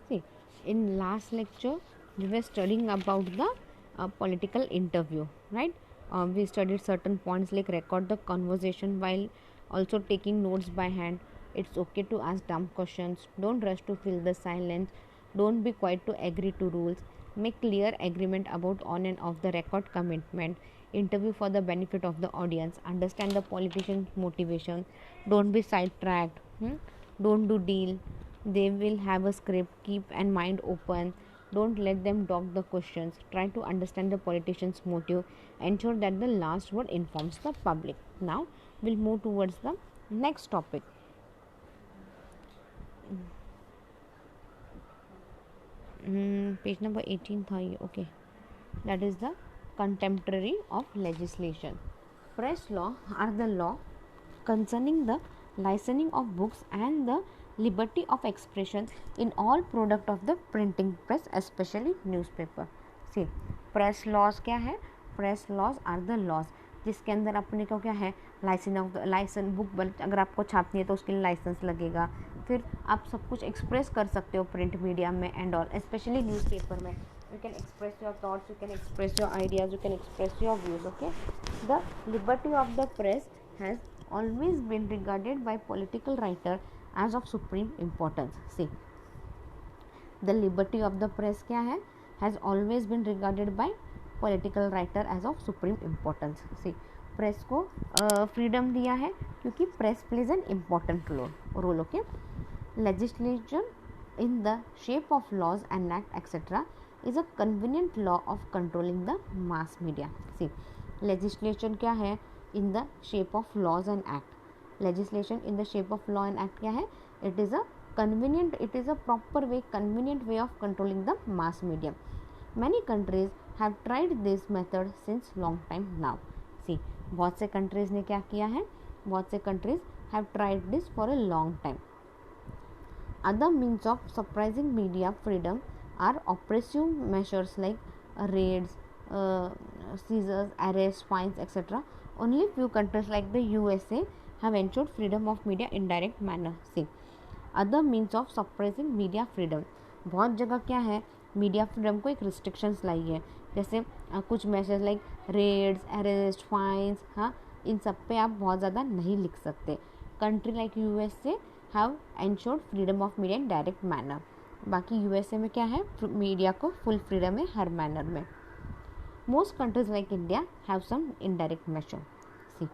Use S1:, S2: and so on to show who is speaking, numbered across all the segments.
S1: See, in last lecture we were studying about the political interview, right? We studied certain points like record the conversation while also taking notes by hand. It's okay to ask dumb questions. Don't rush to fill the silence. Don't be quiet to agree to rules. Make clear agreement about on and off the record commitment. Interview for the benefit of the audience. Understand the politician's motivation. Don't be sidetracked. Don't do deal. They will have a script. Keep and mind open. Don't let them dog the questions. Try to understand the politician's motive. Ensure that the last word informs the public. Now we'll move towards the next topic. Page number 18 था ये. Okay, that is the contemporary of legislation. Press law are the law concerning the licensing of books and the liberty of expression in all product of the printing press, especially newspaper. See, press laws क्या है? Press laws are the laws जिसके अंदर अपने को क्या है, licence book अगर आपको छापनी है तो उसके लिए लाइसेंस लगेगा. फिर आप सब कुछ एक्सप्रेस कर सकते हो प्रिंट मीडिया में एंड ऑल, स्पेशली न्यूज़पेपर में. You can express your thoughts, you can express your ideas, you can express your views. Okay, the liberty of the press has always been regarded by political writer as of supreme importance. See, the liberty of the press क्या है, has always been regarded by political writer as of supreme importance. See, press को freedom दिया है क्योंकि press plays an important role. Okay, legislation in the shape of laws and act etc is a convenient law of controlling the mass media. See, legislation क्या है? In the shape of laws and act. Legislation in the shape of law and act क्या है? It is a proper way, convenient way of controlling the mass media. Many countries have tried this method since long time now. See, बहुत से countries ने क्या किया है? बहुत से countries have tried this for a long time. Other means of suppressing media freedom are oppressive measures like raids, seizures, arrests, fines, etc. Only few countries like the USA have ensured freedom of media in direct manner. See, other means of suppressing media freedom. बहुत जगह क्या है, media freedom को एक restrictions लाई है. जैसे कुछ measures like raids, arrest, fines, हाँ, इन सब पे आप बहुत ज़्यादा नहीं लिख सकते. Country like USA have ensured freedom of media in direct manner. बाकी यूएसए में क्या है, मीडिया को फुल फ्रीडम है हर मैनर में. Most countries like India have some indirect measure. See,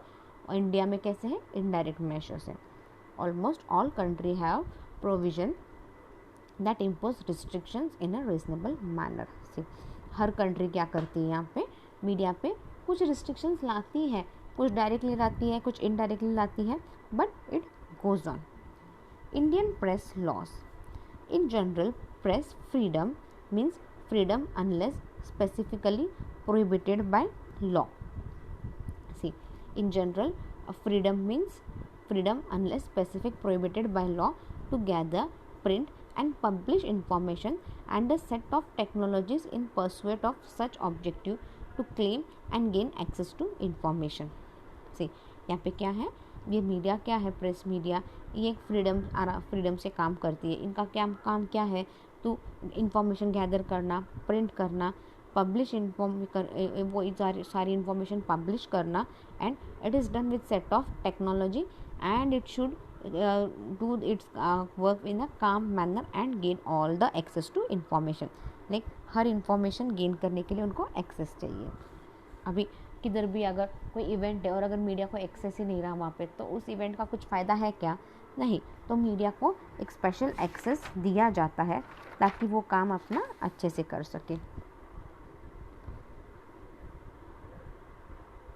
S1: India में कैसे है, इनडायरेक्ट मेजर्स है. Almost all country have provision that impose restrictions in a reasonable manner. See, हर कंट्री क्या करती है, यहाँ पे मीडिया पे कुछ रिस्ट्रिक्शंस लाती है, कुछ डायरेक्टली लाती है, कुछ इनडायरेक्टली लाती है, but it goes on. Indian press laws. In general, press freedom means freedom unless specifically prohibited by law. See, in general, freedom means freedom unless specific prohibited by law to gather, print and publish information and a set of technologies in pursuit of such objective to claim and gain access to information. See, यहाँ पे क्या है, ये media क्या है, press media, ये एक freedom से काम करती है. इनका क्या काम क्या है, तो इंफॉर्मेशन गैदर करना, प्रिंट करना, पब्लिश वो सारी इंफॉर्मेशन पब्लिश करना, and it is done with set of technology and it should do its work in a calm manner and gain all the access to information. Like हर information gain करने के लिए उनको access चाहिए. अभी किधर भी अगर कोई इवेंट है और अगर मीडिया को एक्सेस ही नहीं रहा वहाँ पे, तो उस इवेंट का कुछ फ़ायदा है क्या? नहीं. तो मीडिया को एक स्पेशल एक्सेस दिया जाता है ताकि वो काम अपना अच्छे से कर सके.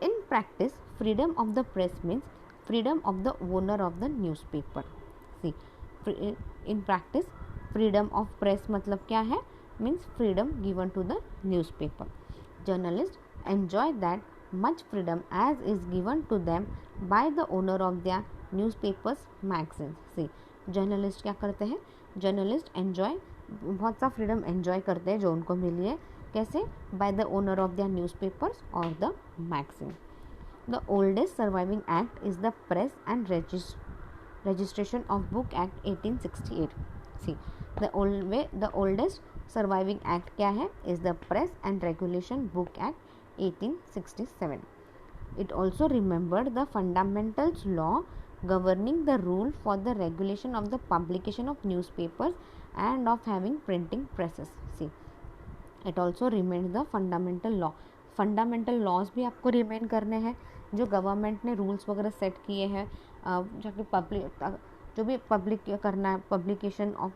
S1: In practice freedom of the press means freedom of the owner of the newspaper. See, in practice freedom of press मतलब क्या है, means freedom given to the newspaper. Journalist enjoy that much freedom as is given to them by the owner of their newspapers, magazines. See, journalist क्या करते हैं, journalist enjoy बहुत सा freedom enjoy करते हैं जो उनको मिली है. कैसे? By the owner of their newspapers और the magazine. The oldest surviving act is the press and registration of book act 1868. See the oldest surviving act क्या है, is the press and regulation book act 1867. It also remembered the fundamentals law governing the rule for the regulation of the publication of newspapers and of having printing presses. See, it also remained the fundamental law. Fundamental laws भी आपको remain करने हैं जो government ने rules वगैरह set किए हैं, जाके जो भी पब्लिक करना है, पब्लिकेशन ऑफ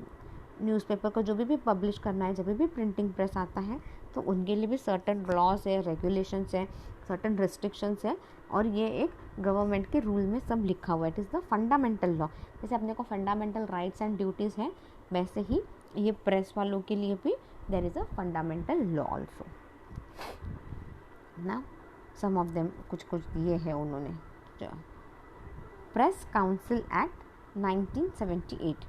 S1: न्यूज़पेपर को जो भी पब्लिश करना है, जब भी प्रिंटिंग प्रेस आता है तो उनके लिए भी सर्टन लॉज है, रेगुलेशंस है, सर्टन रिस्ट्रिक्शंस है, और ये एक गवर्नमेंट के रूल में सब लिखा हुआ है. It is the fundamental law. जैसे अपने को फंडामेंटल राइट्स एंड ड्यूटीज़ हैं, वैसे ही ये प्रेस वालों के लिए भी there is a fundamental law also. ना सम ऑफ देम कुछ दिए हैं उन्होंने. Press council act 1978.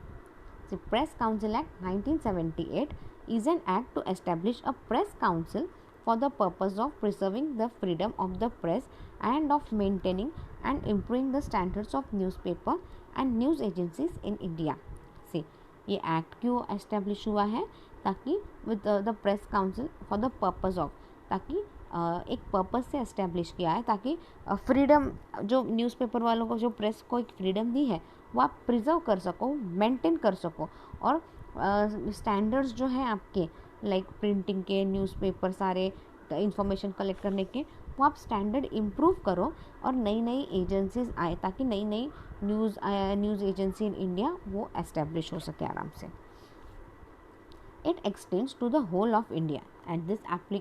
S1: The Press Council Act 1978 is an act to establish a press council for the purpose of preserving the freedom of the press and of maintaining and improving the standards of newspaper and news agencies in India. See, ये act क्यों establish हुआ है, ताकि with the press council for the purpose of, ताकि एक purpose से establish किया है ताकि फ्रीडम, जो न्यूज़पेपर वालों को जो प्रेस को एक फ्रीडम दी है वो आप प्रिजर्व कर सको, मेंटेन कर सको, और स्टैंडर्ड्स जो हैं आपके लाइक प्रिंटिंग के, न्यूज़पेपर सारे इंफॉर्मेशन कलेक्ट करने के, वो आप स्टैंडर्ड इम्प्रूव करो और नई नई एजेंसीज आए ताकि नई नई न्यूज़ एजेंसी इन इंडिया वो एस्टेब्लिश हो सके आराम से. It extends to the whole of India and this act,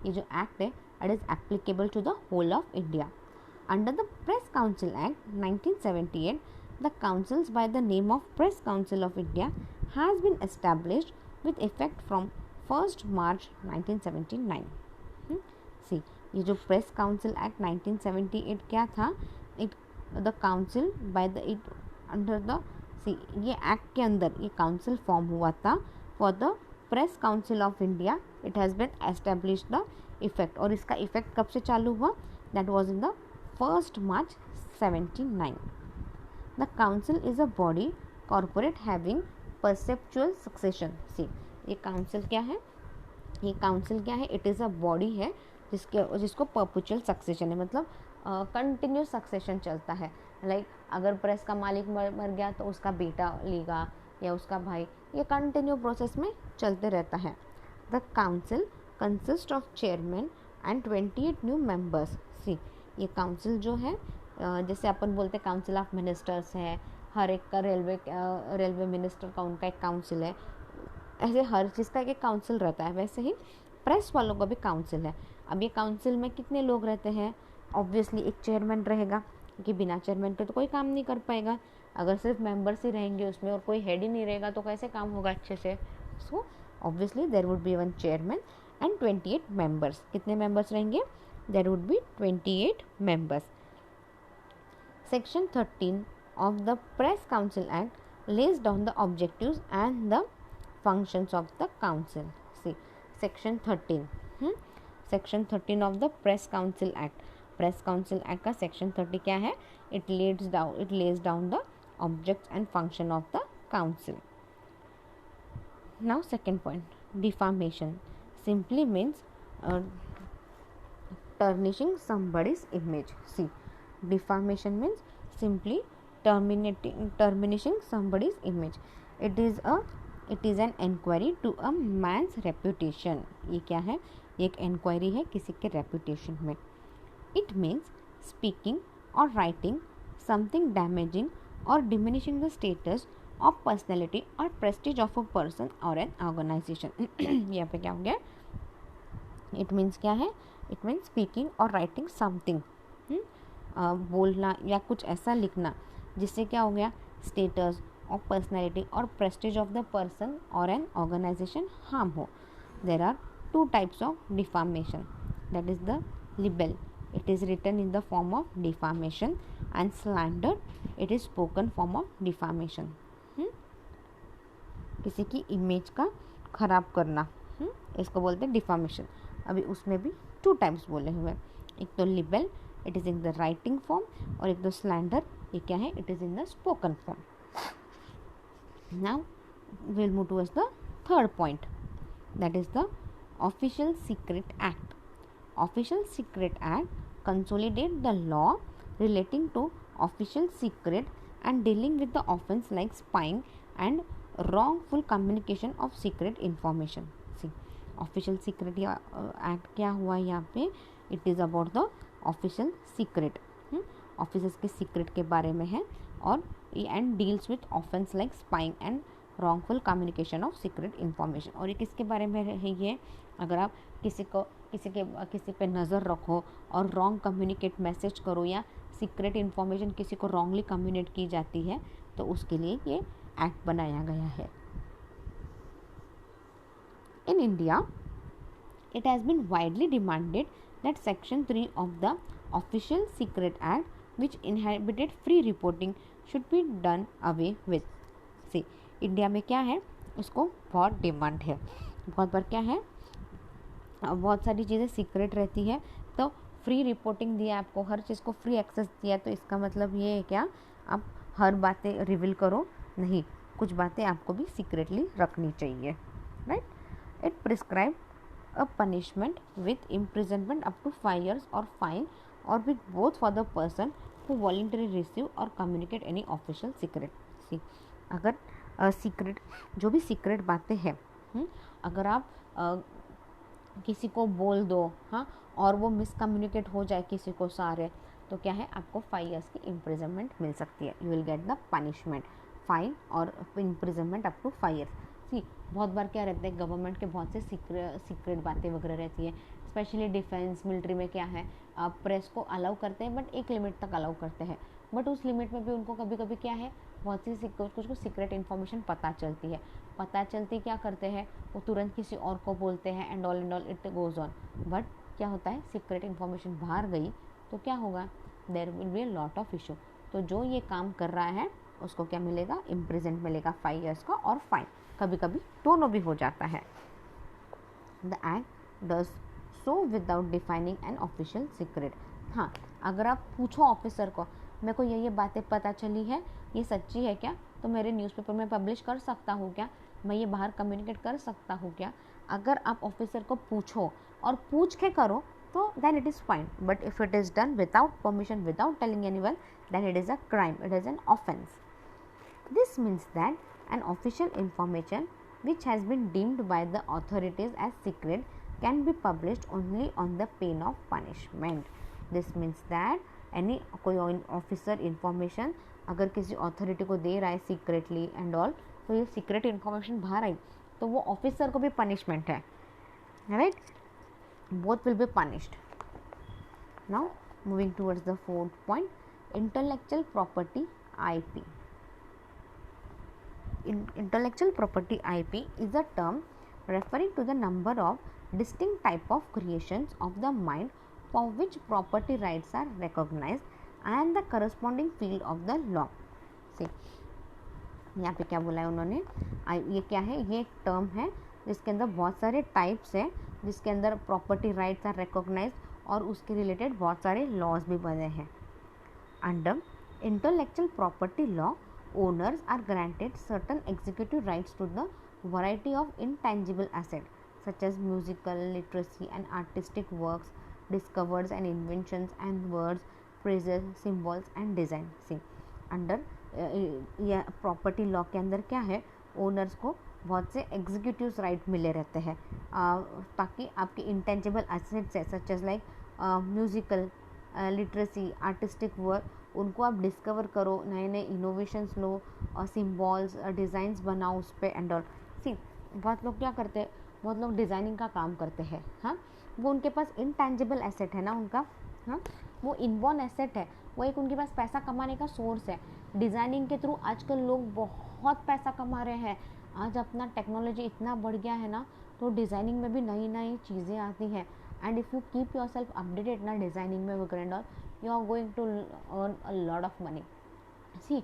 S1: ये जो एक्ट है it is applicable to the whole of India. Under the Press Council Act 1978, the councils by the name of Press Council of India has been established with effect from 1st March 1979. See, ये जो Press Council Act 1978 क्या था, the council by the under the ये act के अंदर ये council form हुआ था for the Press Council of India. It has been established the effect, और इसका इफेक्ट कब से चालू हुआ, that was in the 1st March 79. The council is a body corporate having perpetual succession. See, ये council क्या है, ये काउंसिल क्या है, इट इज़ अ बॉडी है जिसको परपेचुअल सक्सेशन है, मतलब कंटिन्यूस सक्सेशन चलता है. लाइक अगर प्रेस का मालिक मर गया तो उसका बेटा लेगा या उसका भाई, ये कंटिन्यू प्रोसेस में चलते रहता है. The council consist of chairman and 28 new members. See, ये काउंसिल जो है, जैसे अपन बोलते हैं काउंसिल ऑफ मिनिस्टर्स है, हर एक का रेलवे मिनिस्टर का उनका एक काउंसिल है, ऐसे हर चीज़ का एक काउंसिल रहता है. वैसे ही प्रेस वालों का भी काउंसिल है. अब ये काउंसिल में कितने लोग रहते हैं, ऑब्वियसली एक चेयरमैन रहेगा, क्योंकि बिना चेयरमैन के तो कोई काम नहीं कर पाएगा. अगर सिर्फ मेंबर्स ही रहेंगे उसमें और कोई हेड ही नहीं रहेगा तो कैसे काम होगा अच्छे से. So obviously there would be one chairman and 28 members. कितने मेंबर्स रहेंगे, there would be 28 members. Section 13 of the Press Council Act lays down the objectives and the functions of the council. See, section 13. Section 13 of the Press Council Act. Press Council Act का section 30 क्या है, it lays down the objects and function of the council. Now second point, defamation simply means tarnishing somebody's image. See, defamation means simply terminishing somebody's image. It is an inquiry to a man's reputation. ये क्या है, ये एक inquiry है किसी के reputation में. It means speaking or writing something damaging or diminishing the status of personality or prestige of a person or an organization. यहाँ पे क्या हो गया, इट मीन्स क्या है, इट मीन्स स्पीकिंग और राइटिंग समथिंग, बोलना या कुछ ऐसा लिखना जिससे क्या हो गया, स्टेटस और पर्सनैलिटी और प्रेस्टीज ऑफ द पर्सन और एन ऑर्गेनाइजेशन हार्म हो. There are 2 types of defamation, that is the libel, it is written in the form of defamation, and slander, it is spoken form of defamation. किसी की image का खराब करना, इसको बोलते हैं डिफामेशन. अभी उसमें भी 2 types बोले हुए हैं, एक तो libel, it is in the writing form, और एक तो स्लैंडर, ये क्या है, it is in the spoken form. Now we'll move towards the third point, that is the Official Secret Act. Official Secret Act consolidate the law relating to official secret and dealing with the offense like spying and wrongful communication of secret information. See, Official Secret Act क्या हुआ यहाँ पे? It is about the official secret. Officers के secret के बारे में है, और and deals with offence like spying and wrongful communication of secret information. और ये किसके बारे में है? ये अगर आप किसी पे नज़र रखो और रॉन्ग कम्युनिकेट मैसेज करो या सीक्रेट इन्फॉर्मेशन किसी को रॉन्गली कम्युनिकेट की जाती है तो उसके लिए ये एक्ट बनाया गया है. In India it has been widely demanded that Section 3 of the Official Secret Act, which inhibited free reporting, should be done away with. See, India में क्या है, उसको बहुत डिमांड है. बहुत बार क्या है, बहुत सारी चीज़ें सीक्रेट रहती है, तो फ्री रिपोर्टिंग दिया आपको, हर चीज़ को फ्री एक्सेस दिया, तो इसका मतलब ये है क्या, आप हर बातें रिवील करो नहीं, कुछ बातें आपको भी सीक्रेटली रखनी चाहिए. Right. It prescribe a punishment with imprisonment up to 5 years or fine or with both for the person who voluntarily receive or communicate any official secret. See, अगर सीक्रेट जो भी सीक्रेट बातें हैं, अगर आप किसी को बोल दो, हाँ, और वो मिसकम्युनिकेट हो जाए किसी को सारे, तो क्या है, आपको 5 years की इम्प्रिजनमेंट मिल सकती है. You will get the punishment, fine और इम्प्रिजनमेंट अप टू 5 years. सी, बहुत बार क्या रहता है, गवर्नमेंट के बहुत से सीक्रेट बातें वगैरह रहती है, स्पेशली डिफेंस मिलिट्री में क्या है, आप प्रेस को अलाउ करते हैं बट एक लिमिट तक अलाउ करते हैं, बट उस लिमिट में भी उनको कभी कभी क्या है, बहुत सी कुछ सीक्रेट इन्फॉर्मेशन पता चलती है. पता चलती क्या करते हैं, वो तुरंत किसी और को बोलते हैं and all it goes on. But क्या होता है, सीक्रेट इन्फॉर्मेशन बाहर गई तो क्या होगा, there will be a lot of issue. तो जो ये काम कर रहा है उसको क्या मिलेगा, इम्प्रिजन मिलेगा 5 years का, और फाइन, कभी कभी दोनों भी हो जाता है. The act does so without defining an official secret. हाँ, अगर आप पूछो ऑफिसर को, मेरे को ये बातें पता चली है, ये सच्ची है क्या, तो मेरे न्यूज़पेपर में पब्लिश कर सकता हूँ क्या, मैं ये बाहर कम्युनिकेट कर सकता हूँ क्या, अगर आप ऑफिसर को पूछो और पूछ के करो तो then it is fine. But if it is done without permission, without telling anyone, then it is a crime, it is an offense. This means that an official information which has been deemed by the authorities as secret can be published only on the pain of punishment. This means that any कोई officer information अगर किसी authority को दे रहा है secretly and all, तो ये secret information बाहर आई तो वो ऑफिसर को भी पनिशमेंट है. Right. Both will be punished. Now moving towards the fourth point, intellectual property IP. Intellectual property IP is a term referring to the number of distinct type of creations of the mind for which property rights are recognized and the corresponding field of the law. See, यहाँ पे क्या बोला है उन्होंने, ये क्या है, ये एक टर्म है जिसके अंदर बहुत सारे टाइप्स है, जिसके अंदर प्रॉपर्टी राइट्स आर रिकॉग्नाइज और उसके रिलेटेड बहुत सारे लॉज भी बने हैं. Under intellectual property law, owners are granted certain executive rights to the variety of intangible asset such as musical, literacy and artistic works, discoveries and inventions and words, phrases, symbols and design. See, under यह property law के अंदर क्या है, owners को बहुत से executive right मिले रहते हैं ताकि आपके इंटेंजिबल एसेट्स है such as like musical, literacy, artistic work, उनको आप डिस्कवर करो, नए नए इनोवेशंस लो और सिम्बॉल्स, डिज़ाइंस बनाओ उस पर एंड ऑल. सी, बहुत लोग क्या करते हैं, बहुत लोग डिज़ाइनिंग का काम करते हैं. हाँ, वो उनके पास इंटेंजिबल एसेट है ना उनका, हाँ, वो इनबॉर्न एसेट है, वो एक उनके पास पैसा कमाने का सोर्स है. डिज़ाइनिंग के थ्रू आजकल लोग बहुत पैसा कमा रहे हैं. आज अपना टेक्नोलॉजी इतना बढ़ गया है ना, तो डिज़ाइनिंग में भी नई नई चीज़ें आती हैं. And if you keep yourself updated ना डिज़ाइनिंग में वगैरह and all, you are going to earn a lot of money. See,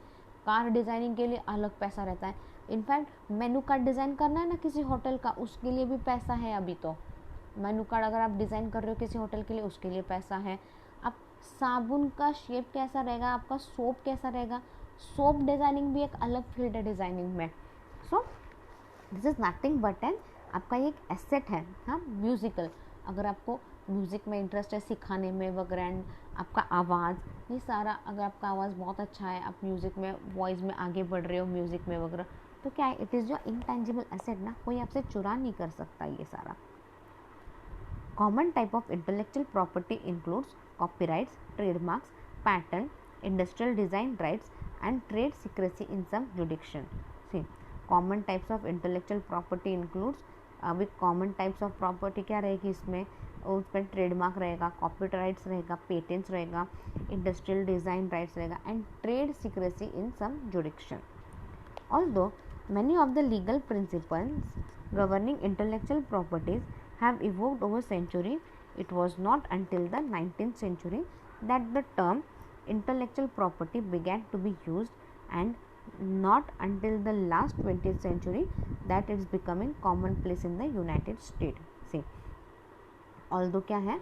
S1: car designing के लिए अलग पैसा रहता है. इनफैक्ट मेनू कार्ड डिज़ाइन करना है ना किसी होटल का, उसके लिए भी पैसा है. अभी तो मेनू कार्ड अगर आप डिज़ाइन कर रहे हो किसी होटल के लिए, उसके लिए पैसा है. अब साबुन का शेप कैसा रहेगा, आपका सोप कैसा रहेगा, सोप डिज़ाइनिंग भी एक अलग फील्ड है डिज़ाइनिंग में. So this is nothing but an आपका एक एसेट है, हाँ, म्यूज़िकल। अगर आपको म्यूज़िक में इंटरेस्ट है, सिखाने में वगैरह, एंड आपका आवाज़, ये सारा, अगर आपका आवाज़ बहुत अच्छा है, आप म्यूज़िक में, वॉइस में आगे बढ़ रहे हो म्यूज़िक में वगैरह, तो क्या है, it is your intangible asset ना, कोई आपसे चुरा नहीं कर सकता ये सारा। Common type of intellectual property includes copyrights, trademarks, pattern, industrial design rights and trade secrecy in some jurisdiction. See, common types of intellectual property includes, अभी कॉमन टाइप्स ऑफ प्रॉपर्टी क्या रहेगी इसमें, उसमें ट्रेडमार्क रहेगा, कॉपीराइट्स रहेगा, patents रहेगा, industrial design rights रहेगा and trade secrecy in some jurisdiction. Although many of the legal principles governing intellectual properties have evolved over centuries, it was not until the 19th century that the term intellectual property began to be used, and not until the last 20th century that it's becoming commonplace in the United States. See, although क्या है,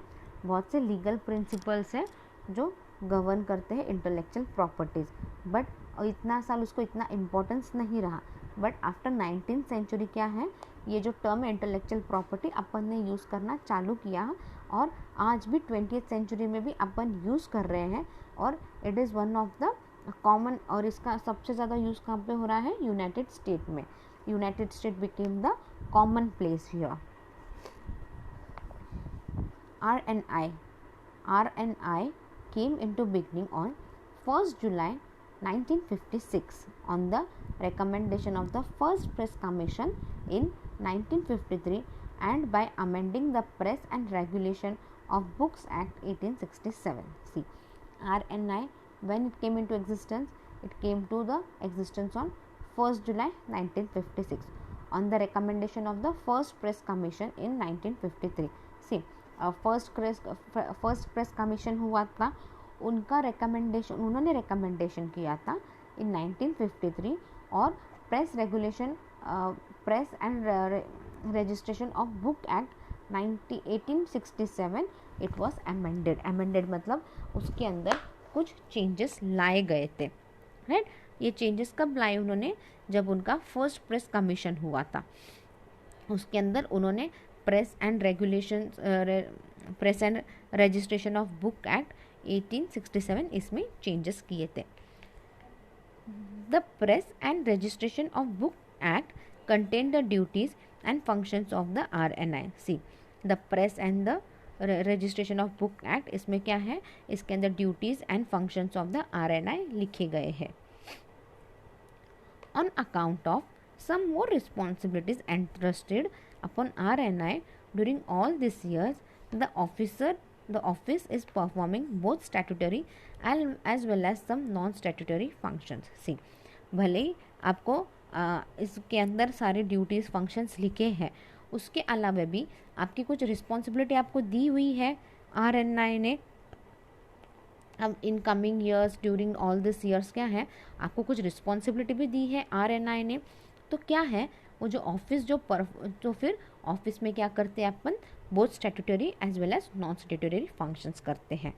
S1: बहुत से legal principles हैं जो govern करते हैं intellectual properties, but इतना साल उसको इतना इम्पोर्टेंस नहीं रहा, बट आफ्टर 19th सेंचुरी क्या है, ये जो टर्म है इंटेलेक्चुअल प्रॉपर्टी अपन ने यूज़ करना चालू किया, और आज भी 20th सेंचुरी में भी अपन यूज़ कर रहे हैं, और it is one of the common, और इसका सबसे ज़्यादा यूज़ कहाँ पे हो रहा है, यूनाइटेड स्टेट में। United state became the common place here. RNI came into beginning on 1st July 1956 on the recommendation of the first Press Commission in 1953 and by amending the Press and Regulation of Books Act 1867. See, RNI, when it came into existence, it came to the existence on 1st July 1956 on the recommendation of the first Press Commission in 1953. See, first press commission हुआ था, उनका recommendation, उन्होंने recommendation किया था इन 1953, और press regulation, press and registration of book act 1867 it was amended मतलब उसके अंदर कुछ चेंजेस लाए गए थे, राइट। ये चेंजेस कब लाए उन्होंने, जब उनका फर्स्ट प्रेस कमीशन हुआ था, उसके अंदर उन्होंने press and regulation, press and registration of book act 1867 इसमें चेंजेस किए थे। The press and registration of book act contain the duties and functions of the RNI। See, the press and the registration of book act, इसमें क्या है, इसके अंदर duties and functions of the RNI लिखे गए हैं। On account of some more responsibilities entrusted upon RNI during all these years, the office is performing both statutory as well as some non-statutory functions. See, भले ही आपको इसके अंदर सारे duties functions लिखे हैं, उसके अलावा भी आपकी कुछ रिस्पॉन्सिबिलिटी आपको दी हुई है RNI ने। अब in coming years, during all this years क्या है, आपको कुछ रिस्पॉन्सिबिलिटी भी दी है RNI ने। तो क्या है, वो जो ऑफिस जो फिर ऑफिस में क्या करते हैं अपन, both statutory as well as non statutory functions करते हैं।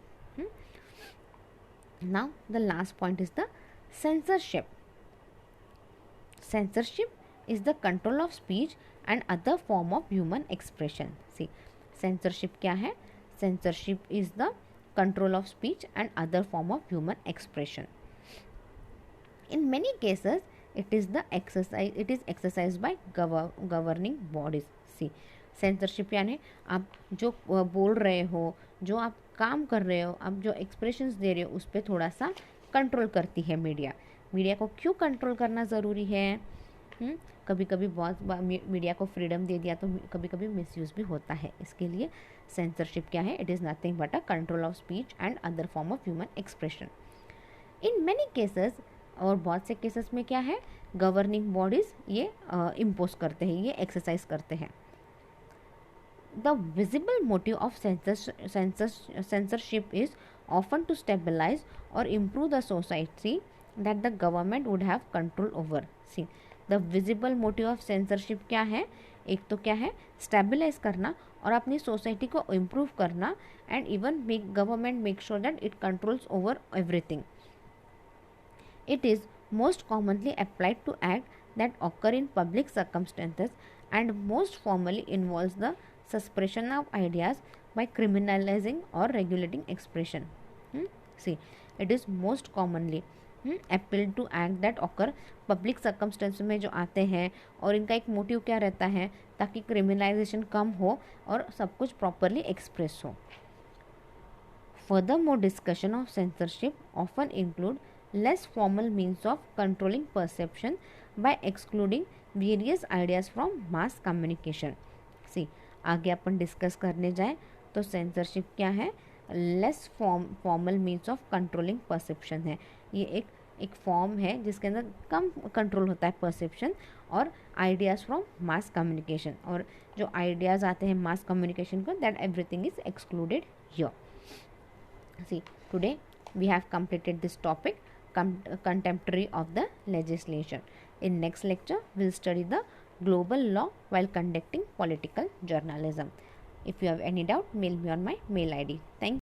S1: Now the last point is the censorship. Censorship is the control of speech and other form of human expression. See, censorship क्या है, censorship is the control of speech and other form of human expression. In many cases it is exercised by governing bodies. See, censorship यानी आप जो बोल रहे हो, जो आप काम कर रहे हो, आप जो एक्सप्रेशंस दे रहे हो, उस पर थोड़ा सा कंट्रोल करती है मीडिया को क्यों कंट्रोल करना ज़रूरी है? कभी कभी बहुत मीडिया को फ्रीडम दे दिया तो कभी कभी मिसयूज़ भी होता है। इसके लिए सेंसरशिप क्या है, it is nothing but a control of speech and other form of human expression. In many cases, और बहुत से केसेस में क्या है, गवर्निंग बॉडीज़ ये इम्पोज करते हैं, ये एक्सरसाइज करते हैं। The visible motive of censorship is often to stabilize or improve the society that the government would have control over. See, the visible motive of censorship क्या है, एक तो क्या है, स्टेबलाइज करना और अपनी सोसाइटी को इम्प्रूव करना, and even government make sure that it controls over everything. It is most commonly applied to act that occur in public circumstances and most formally involves the suppression of ideas by criminalizing or regulating expression. See, it is most commonly appeal to act that occur public circumstance में जो आते हैं, और इनका एक motive क्या रहता है, ताकि क्रिमिनलाइजेशन कम हो और सब कुछ प्रॉपरली एक्सप्रेस हो. Furthermore, discussion of censorship often include less formal means of controlling perception by excluding various ideas from mass communication. See, आगे अपन डिस्कस करने जाए तो सेंसरशिप क्या है, less formal means of controlling perception है. ये एक फॉर्म है जिसके अंदर कम कंट्रोल होता है परसेप्शन और आइडियाज़ फ्रॉम मास कम्युनिकेशन, और जो आइडियाज़ आते हैं मास कम्युनिकेशन को, that everything is excluded here. See, today we have completed this topic, contemporary of the legislation. In next lecture, we'll study the global law while conducting political journalism. If you have any doubt, mail me on my mail ID. Thank you.